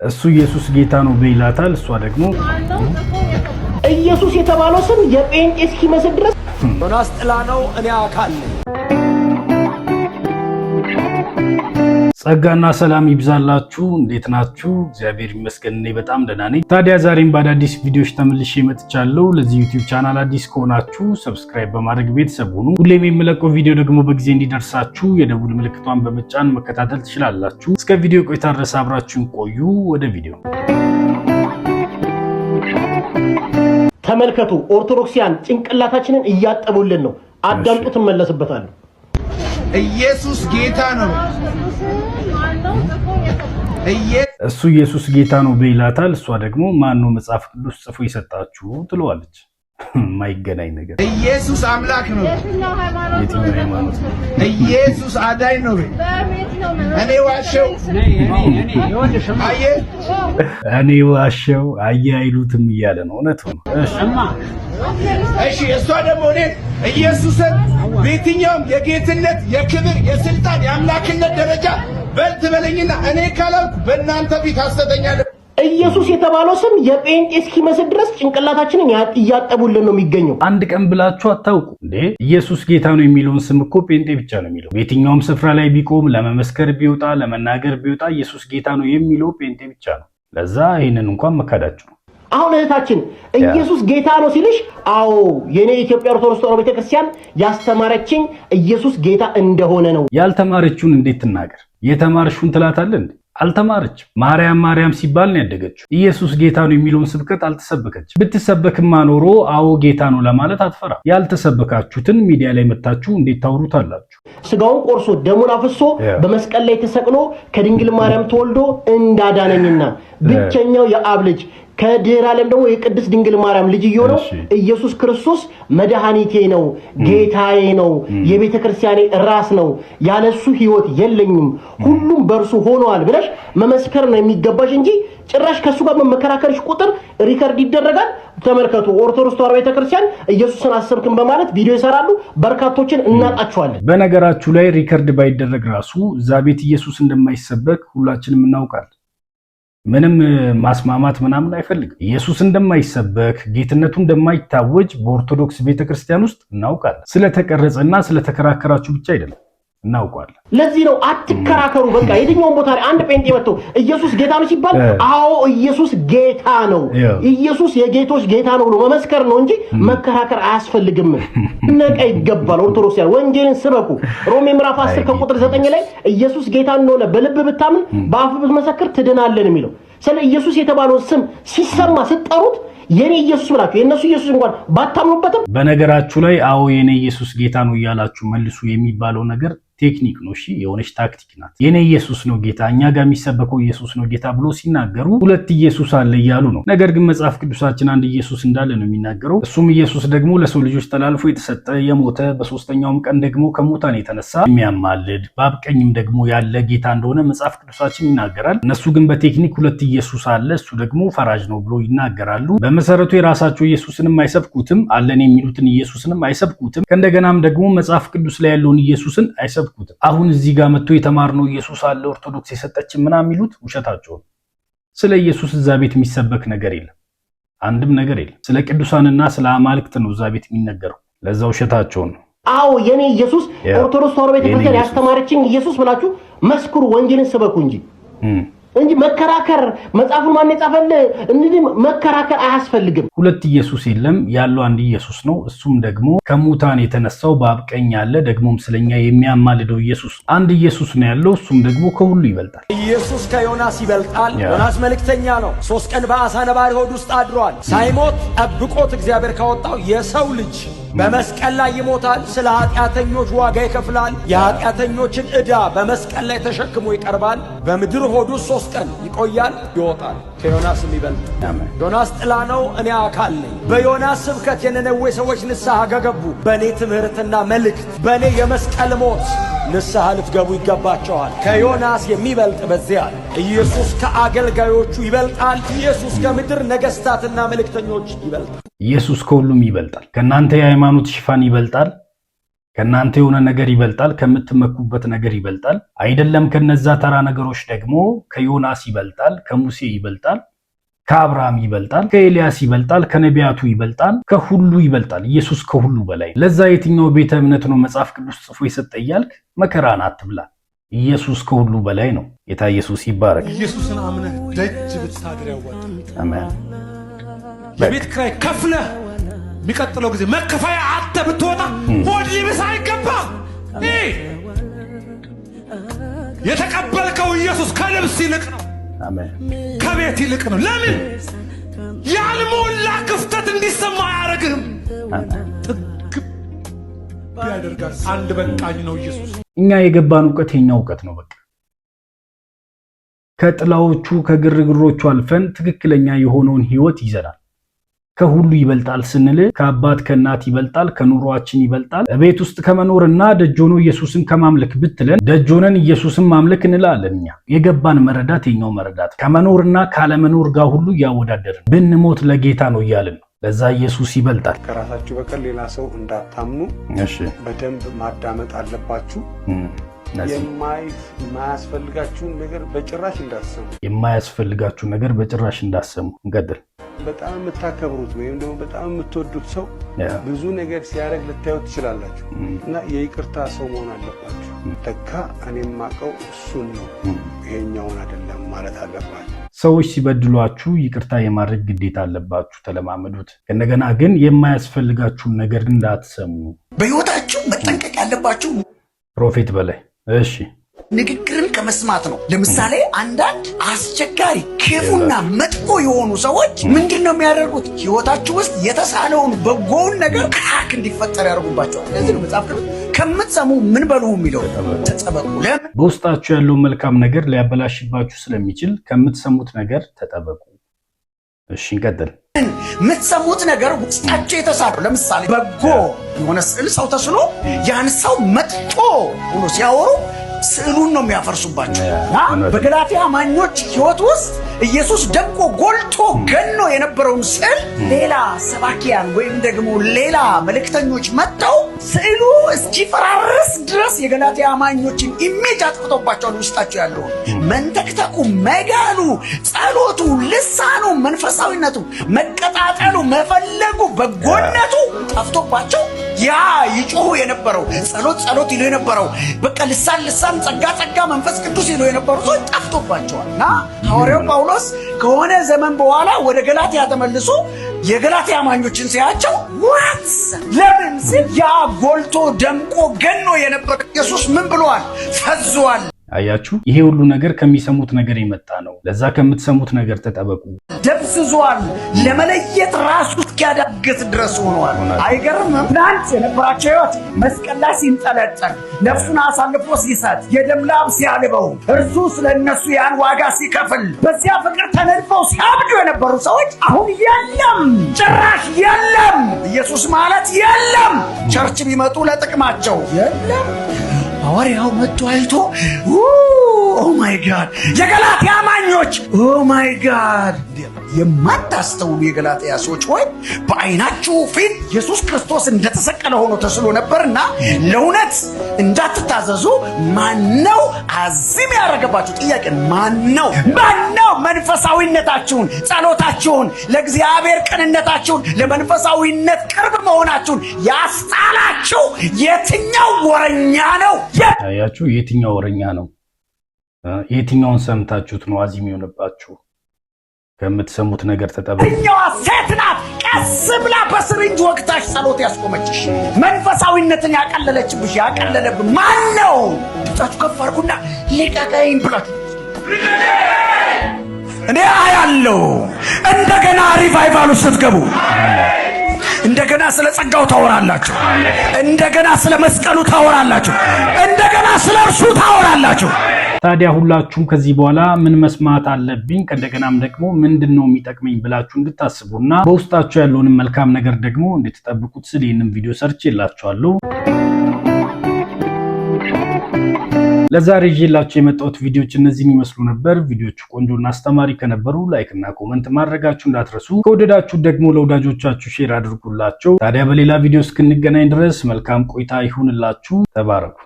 እሱ ኢየሱስ ጌታ ነው በይላታል። እሷ ደግሞ ኢየሱስ የተባለው ስም የጴንጤ እስኪመስል ድረስ ዮናስ ጥላ ነው፣ እኔ አካል ነኝ። ጸጋና ሰላም ይብዛላችሁ። እንዴት ናችሁ? እግዚአብሔር ይመስገን እኔ በጣም ደህና ነኝ። ታዲያ ዛሬም በአዳዲስ ቪዲዮዎች ተመልሼ መጥቻለሁ። ለዚህ ዩቲዩብ ቻናል አዲስ ከሆናችሁ ሰብስክራይብ በማድረግ ቤተሰብ ሁኑ። ሁሌም የምለቀው ቪዲዮ ደግሞ በጊዜ እንዲደርሳችሁ የደውል ምልክቷን በመጫን መከታተል ትችላላችሁ። እስከ ቪዲዮ ቆይታ ድረስ አብራችሁን ቆዩ። ወደ ቪዲዮ ተመልከቱ። ኦርቶዶክሲያን ጭንቅላታችንን እያጠቡልን ነው። አዳምጡት፣ እመለስበታለሁ። ኢየሱስ ጌታ ነው። እሱ ኢየሱስ ጌታ ነው በይላታል። እሷ ደግሞ ማን ነው መጽሐፍ ቅዱስ ጽፎ ይሰጣችሁ ትለዋለች። ማይገናኝ ነገር። ኢየሱስ አምላክ ነው። የትኛው ሃይማኖት ነው? ኢየሱስ አዳኝ ነው። እኔ ዋሸው አየ አይሉትም እያለ ነው። እውነት ነው። እሺ እሷ ደግሞ እኔ ኢየሱስን በየትኛውም የጌትነት የክብር የስልጣን የአምላክነት ደረጃ በልት በለኝና እኔ ካላልኩ በእናንተ ፊት አስተኛለሁ። ኢየሱስ የተባለው ስም የጴንጤ እስኪመስል ድረስ ጭንቅላታችንን እያጠቡልን ነው የሚገኘው። አንድ ቀን ብላችሁ አታውቁ እንዴ? ኢየሱስ ጌታ ነው የሚለውን ስም እኮ ጴንጤ ብቻ ነው የሚለው። በየትኛውም ስፍራ ላይ ቢቆም ለመመስከር ቢወጣ ለመናገር ቢወጣ ኢየሱስ ጌታ ነው የሚለው ጴንጤ ብቻ ነው። ለዛ ይሄንን እንኳን መካዳችሁ ነው። አሁን እህታችን ኢየሱስ ጌታ ነው ሲልሽ፣ አዎ የኔ ኢትዮጵያ ኦርቶዶክስ ተዋሕዶ ቤተክርስቲያን ያስተማረችኝ ኢየሱስ ጌታ እንደሆነ ነው። ያልተማረችውን እንዴት ትናገር? የተማርሽውን ትላታለህ እንዴ? አልተማረችም። ማርያም ሲባል ነው ያደገችው። ኢየሱስ ጌታ ነው የሚለውን ስብከት አልተሰበከች። ብትሰበክማ ኖሮ አዎ ጌታ ነው ለማለት አትፈራ። ያልተሰበካችሁትን ሚዲያ ላይ መታችሁ እንዴት ታወሩታላችሁ? ስጋውን ቆርሶ ደሙን አፍሶ በመስቀል ላይ ተሰቅሎ ከድንግል ማርያም ተወልዶ እንዳዳነኝና ብቸኛው የአብ ልጅ ከድህረ ዓለም ደግሞ የቅድስት ድንግል ማርያም ልጅ የሆነው ኢየሱስ ክርስቶስ መድኃኒቴ ነው፣ ጌታዬ ነው፣ የቤተ ክርስቲያኔ ራስ ነው፣ ያለሱ ህይወት የለኝም፣ ሁሉም በእርሱ ሆኗል ብለሽ መመስከር ነው የሚገባሽ እንጂ ጭራሽ ከሱ ጋር መመከራከርሽ ቁጥር ሪከርድ ይደረጋል። ተመልከቱ። ኦርቶዶክስ ተዋሕዶ ቤተክርስቲያን ኢየሱስን አሰብክም በማለት ቪዲዮ ይሰራሉ። በርካቶችን እናጣቸዋለን። በነገራችሁ ላይ ሪከርድ ባይደረግ ራሱ እዛ ቤት ኢየሱስ እንደማይሰበክ ሁላችንም እናውቃለን። ምንም ማስማማት ምናምን አይፈልግም። ኢየሱስ እንደማይሰበክ ጌትነቱ እንደማይታወጅ በኦርቶዶክስ ቤተክርስቲያን ውስጥ እናውቃለን። ስለተቀረጸና ስለተከራከራችሁ ብቻ አይደለም፣ እናውቃለን። ለዚህ ነው አትከራከሩ። በቃ የትኛውን ቦታ ላይ አንድ ጴንጤ መጥቶ ኢየሱስ ጌታ ነው ሲባል አዎ ኢየሱስ ጌታ ነው፣ ኢየሱስ የጌቶች ጌታ ነው ብሎ መመስከር ነው እንጂ መከራከር አያስፈልግም። ነቃ ይገባል። ኦርቶዶክሳውያን ወንጌልን ስበኩ። ሮሜ ምዕራፍ 10 ከቁጥር 9 ላይ ኢየሱስ ጌታ እንደሆነ በልብ ብታምን በአፍ ብትመሰክር ትድናለህ የሚለው። ስለ ኢየሱስ የተባለው ስም ሲሰማ ስትጠሩት የኔ ኢየሱስ ብላችሁ የነሱ ኢየሱስ እንኳን ባታምኑበትም፣ በነገራችሁ ላይ አዎ የኔ ኢየሱስ ጌታ ነው እያላችሁ መልሱ የሚባለው ነገር ቴክኒክ ነው። እሺ የሆነች ታክቲክ ናት። የኔ ኢየሱስ ነው ጌታ፣ እኛ ጋር የሚሰበከው ኢየሱስ ነው ጌታ ብሎ ሲናገሩ ሁለት ኢየሱስ አለ እያሉ ነው። ነገር ግን መጽሐፍ ቅዱሳችን አንድ ኢየሱስ እንዳለ ነው የሚናገረው። እሱም ኢየሱስ ደግሞ ለሰው ልጆች ተላልፎ የተሰጠ የሞተ በሶስተኛውም ቀን ደግሞ ከሙታን የተነሳ የሚያማልድ በአብ ቀኝም ደግሞ ያለ ጌታ እንደሆነ መጽሐፍ ቅዱሳችን ይናገራል። እነሱ ግን በቴክኒክ ሁለት ኢየሱስ አለ፣ እሱ ደግሞ ፈራጅ ነው ብሎ ይናገራሉ። በመሰረቱ የራሳቸው ኢየሱስንም አይሰብኩትም፣ አለን የሚሉትን ኢየሱስንም አይሰብኩትም። ከእንደገናም ደግሞ መጽሐፍ ቅዱስ ላይ ያለውን ኢየሱስን አይሰብኩትም። አሁን እዚህ ጋር መጥቶ የተማርነው ኢየሱስ አለ ኦርቶዶክስ የሰጠችን ምናምን የሚሉት ውሸታቸው። ስለ ኢየሱስ እዛ ቤት የሚሰበክ ነገር የለም፣ አንድም ነገር የለም። ስለ ቅዱሳንና ስለ አማልክት ነው እዛ ቤት የሚነገረው። ለዛ ውሸታቸው ነው። አዎ የኔ ኢየሱስ ኦርቶዶክስ ተዋሕዶ ቤተክርስቲያን ያስተማረችኝ ኢየሱስ ብላችሁ መስክሩ፣ ወንጌልን ስበኩ እንጂ መከራከር መጽሐፉን ማን የጻፈልን እንዴ መከራከር አያስፈልግም። ሁለት ኢየሱስ የለም፣ ያለው አንድ ኢየሱስ ነው። እሱም ደግሞ ከሙታን የተነሳው በአብ ቀኝ ያለ ደግሞም ስለኛ የሚያማልደው ኢየሱስ አንድ ኢየሱስ ነው ያለው። እሱም ደግሞ ከሁሉ ይበልጣል። ኢየሱስ ከዮናስ ይበልጣል። ዮናስ መልእክተኛ ነው። 3 ቀን በአሳ ነባሪ ሆድ ውስጥ አድሯል። ሳይሞት ጠብቆት እግዚአብሔር ካወጣው የሰው ልጅ በመስቀል ላይ ይሞታል። ስለ ኃጢአተኞች ዋጋ ይከፍላል። የኃጢአተኞችን ዕዳ በመስቀል ላይ ተሸክሞ ይቀርባል። በምድር ሆዱ 3 ቀን ይቆያል፣ ይወጣል። ከዮናስ የሚበልጥ ዮናስ ጥላ ነው፣ እኔ አካል ነኝ። በዮናስ ስብከት የነነዌ ሰዎች ንስሐ ገቡ። በእኔ ትምህርትና መልእክት በእኔ የመስቀል ሞት ንስሐ ልትገቡ ይገባቸዋል። ከዮናስ የሚበልጥ በዚያ አለ። ኢየሱስ ከአገልጋዮቹ ይበልጣል። ኢየሱስ ከምድር ነገሥታትና መልእክተኞች ይበልጣል። ኢየሱስ ከሁሉም ይበልጣል። ከእናንተ የሃይማኖት ሽፋን ይበልጣል። ከናንተ የሆነ ነገር ይበልጣል፣ ከምትመኩበት ነገር ይበልጣል። አይደለም ከነዛ ተራ ነገሮች ደግሞ ከዮናስ ይበልጣል፣ ከሙሴ ይበልጣል፣ ከአብርሃም ይበልጣል፣ ከኤልያስ ይበልጣል፣ ከነቢያቱ ይበልጣል፣ ከሁሉ ይበልጣል። ኢየሱስ ከሁሉ በላይ። ለዛ የትኛው ቤተ እምነት ነው መጽሐፍ ቅዱስ ጽፎ የሰጠ እያልክ መከራን አትብላ። ኢየሱስ ከሁሉ በላይ ነው። ጌታ ኢየሱስ ይባረክ። ኢየሱስን አምነህ ደጅ ብታድር ያዋጣል። አሜን። የቤት ኪራይ ከፍለህ የሚቀጥለው ጊዜ መከፋያ አተ ብትወጣ ሆድ ሊብስ አይገባም። የተቀበልከው ኢየሱስ ከልብስ ይልቅ ነው። አሜን። ከቤት ይልቅ ነው። ለምን ያልሞላ ክፍተት እንዲሰማ አያደርግም። ጥግብ ያደርጋል። አንድ በቃኝ ነው ኢየሱስ። እኛ የገባን ዕውቀት የኛ ዕውቀት ነው። በቃ ከጥላዎቹ ከግርግሮቹ አልፈን ትክክለኛ የሆነውን ህይወት ይዘናል። ከሁሉ ይበልጣል ስንል ከአባት ከእናት ይበልጣል፣ ከኑሯችን ይበልጣል። ቤት ውስጥ ከመኖርና ደጆኖ ኢየሱስን ከማምለክ ብትለን ደጆነን ኢየሱስን ማምለክ እንላለን። እኛ የገባን መረዳት የኛው መረዳት ከመኖርና ካለመኖር ጋር ሁሉ እያወዳደርን ብንሞት ለጌታ ነው እያልን ነው። ለዛ ኢየሱስ ይበልጣል። ከራሳችሁ በቀር ሌላ ሰው እንዳታምኑ በደንብ ማዳመጥ አለባችሁ። የማያስፈልጋችሁን ነገር በጭራሽ እንዳሰሙ የማያስፈልጋችሁን ነገር በጭራሽ እንዳሰሙ። እንቀጥል። በጣም የምታከብሩት ወይም ደግሞ በጣም የምትወዱት ሰው ብዙ ነገር ሲያደርግ ልታዩት ትችላላችሁ እና የይቅርታ ሰው መሆን አለባችሁ። ለካ እኔ የማውቀው እሱን ነው ይሄኛውን አይደለም ማለት አለባችሁ። ሰዎች ሲበድሏችሁ ይቅርታ የማድረግ ግዴታ አለባችሁ። ተለማመዱት። እንደገና ግን የማያስፈልጋችሁን ነገር እንዳትሰሙ በህይወታችሁ መጠንቀቅ ያለባችሁ ፕሮፌት በላይ እሺ ንግግርን ከመስማት ነው። ለምሳሌ አንዳንድ አስቸጋሪ ክፉና መጥፎ የሆኑ ሰዎች ምንድነው የሚያደርጉት? ህይወታችሁ ውስጥ የተሳለውን በጎውን ነገር ክራክ እንዲፈጠር ያደርጉባቸዋል። ለዚህ ነው መጽሐፍ ቅዱስ ከምትሰሙ ምን በሉ የሚለው ተጠበቁ። በውስጣችሁ ያለው መልካም ነገር ሊያበላሽባችሁ ስለሚችል ከምትሰሙት ነገር ተጠበቁ። እሺ እንቀጥል። የምትሰሙት ነገር ውስጣችሁ የተሳለው ለምሳሌ በጎ የሆነ ስዕል ሰው ተስሎ ያን ሰው መጥፎ ብሎ ሲያወሩ ስዕሉን ነው የሚያፈርሱባቸው። በገላትያ አማኞች ህይወት ውስጥ ኢየሱስ ደምቆ ጎልቶ ገኖ የነበረውን ስዕል ሌላ ሰባኪያን ወይም ደግሞ ሌላ መልእክተኞች መጥተው ስዕሉ እስኪፈራርስ ድረስ የገላትያ አማኞችን ኢሜጅ አጥፍቶባቸዋል። ውስጣቸው ያለውን መንተክተኩ፣ መጋሉ፣ ጸሎቱ፣ ልሳኑ፣ መንፈሳዊነቱ፣ መቀጣጠሉ፣ መፈለጉ፣ በጎነቱ ጠፍቶባቸው ያ ይጮሁ የነበረው ጸሎት ይሉ የነበረው በቃ ልሳን ጸጋ መንፈስ ቅዱስ ይሉ የነበሩ ሰዎች ጠፍቶባቸዋልና ሐዋርያው ጳውሎስ ከሆነ ዘመን በኋላ ወደ ገላትያ ተመልሶ የገላትያ አማኞችን ሲያቸው ለምን ሲል ያ ጎልቶ ደምቆ ገኖ የነበረ ኢየሱስ ምን ብሏል? ፈዟል። አያችሁ፣ ይሄ ሁሉ ነገር ከሚሰሙት ነገር የመጣ ነው። ለዛ ከምትሰሙት ነገር ተጠበቁ። ደብዝዟል፣ ለመለየት ራሱ እስኪያዳግት ድረስ ሆኗል። አይገርምም? ትናንት የነበራቸው ህይወት መስቀል ላይ ሲንጠለጠል ነፍሱን አሳልፎ ሲሰጥ የደም ላብ ሲያልበው እርሱ ስለነሱ ያን ዋጋ ሲከፍል በዚያ ፍቅር ተነድፈው ሲያብዱ የነበሩ ሰዎች አሁን የለም፣ ጭራሽ የለም። ኢየሱስ ማለት የለም። ቸርች ቢመጡ ለጥቅማቸው የለም። ሐዋርያው መጥቶ አይቶ ኦ ማይ ጋድ የገላትያ አማኞች ኦ ማይ ጋድ የማታስተውሉ የገላትያ ሰዎች ሆይ በዓይናችሁ ፊት ኢየሱስ ክርስቶስ እንደተሰቀለ ሆኖ ተስሎ ነበርና ለእውነት እንዳትታዘዙ ማነው አዚም ያደረገባችሁ? ጥያቄ ማነው መንፈሳዊነታችሁን፣ ጸሎታችሁን፣ ለእግዚአብሔር ቅንነታችሁን፣ ለመንፈሳዊነት ቅርብ መሆናችሁን ያስጣላችሁ የትኛው ወረኛ ነው? ያያችሁ የትኛው ወረኛ ነው? የትኛውን ሰምታችሁት ነው አዚም የሆነባችሁ? ከምትሰሙት ነገር ተጠበቁ። እኛዋ ሴት ናት ቀስ ብላ በስሪንጅ ወቅታሽ ጸሎት ያስቆመችሽ፣ መንፈሳዊነትን ያቀለለችብሽ። ያቀለለብ ማን ነው? ድምጻችሁ ከፍ አድርጉና ልቀቀኝ ብላችሁ እኔ አያለው። እንደገና ሪቫይቫሉ ስትገቡ እንደገና ስለ ጸጋው ታወራላችሁ፣ እንደገና ስለ መስቀሉ ታወራላችሁ፣ እንደገና ስለ እርሱ ታወራላችሁ። ታዲያ ሁላችሁም ከዚህ በኋላ ምን መስማት አለብኝ ከእንደገናም ደግሞ ምንድነው የሚጠቅመኝ ብላችሁ እንድታስቡና በውስጣችሁ ያለውን መልካም ነገር ደግሞ እንድትጠብቁት ስለ ይህንን ቪዲዮ ሰርች ይላችኋለሁ። ለዛሬ ይዤላችሁ የመጣሁት ቪዲዮዎች እነዚህን ይመስሉ ነበር። ቪዲዮቹ ቆንጆና አስተማሪ ከነበሩ ላይክ እና ኮሜንት ማድረጋችሁ እንዳትረሱ። ከወደዳችሁ ደግሞ ለወዳጆቻችሁ ሼር አድርጉላቸው። ታዲያ በሌላ ቪዲዮ እስክንገናኝ ድረስ መልካም ቆይታ ይሁንላችሁ። ተባረኩ።